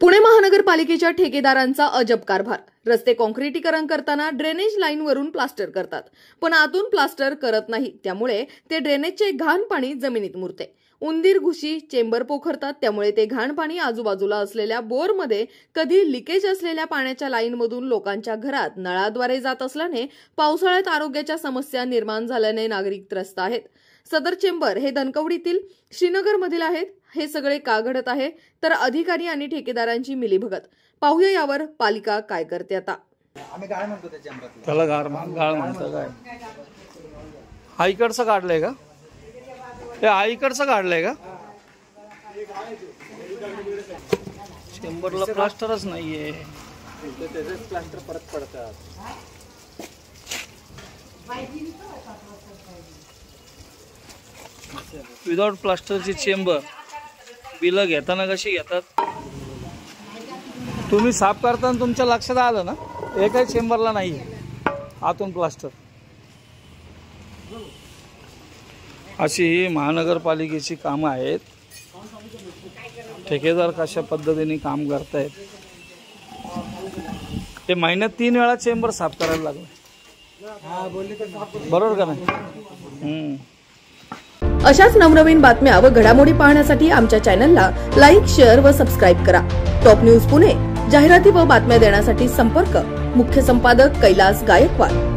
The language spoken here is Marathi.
पुणे महानगरपालिकेच्या ठेकेदारांचा अजब कारभार। रस्ते काँक्रिटीकरण करताना ड्रेनेज लाईनवरून प्लास्टर करतात, पण आतून प्लास्टर करत नाही। त्यामुळे ते ड्रेनेजचे घाण पाणी जमिनीत मुरते। उंदीर घुशी चेंबर पोखरतात, त्यामुळे ते घाण पाणी आजूबाजूला असलेल्या बोरमध्ये कधी लिकेज असलेल्या पाण्याच्या लाईनमधून लोकांच्या घरात नळाद्वारे जात असल्याने पावसाळ्यात आरोग्याच्या समस्या निर्माण झाल्याने नागरिक त्रस्त आहेत। सदर चेंबर हे धनकवडीतील श्रीनगरमधील आहेत। हे सगळे का घडत आहे, तर अधिकारी आणि ठेकेदारांची मिलीभगत। पाहूया यावर पालिका काय करते आता। आम्ही काय म्हणतो त्या चेंबरातलं त्याला गाळ म्हणतो काय? आईकडचं काढलंय का? ते आईकडचं काढलंय का? चेंबरला प्लास्टरच नाहीये, त्याचेच प्लास्टर परत पडतात। विदाउट प्लास्टरची चेंबर बिलं घेताना कशी घेतात? तुम्ही साफ करताना तुमच्या लक्षात आलं ना, एकाही चेंबरला नाही आतून प्लास्टर। अशी ही महानगरपालिकेची कामं आहेत। ठेकेदार कशा पद्धतीने काम करतायत, ते महिन्यात 3 वेळा चेंबर साफ करायला लागले। बरोबर का नाही? अशाच नवनवीन बातम्या व घडामोडी पाहण्यासाठी आमच्या चॅनलला लाईक, शेअर व सबस्क्राईब करा। टॉप न्यूज पुणे जाहिराती व बातम्या देण्यासाठी संपर्क मुख्य संपादक कैलास गायकवाड।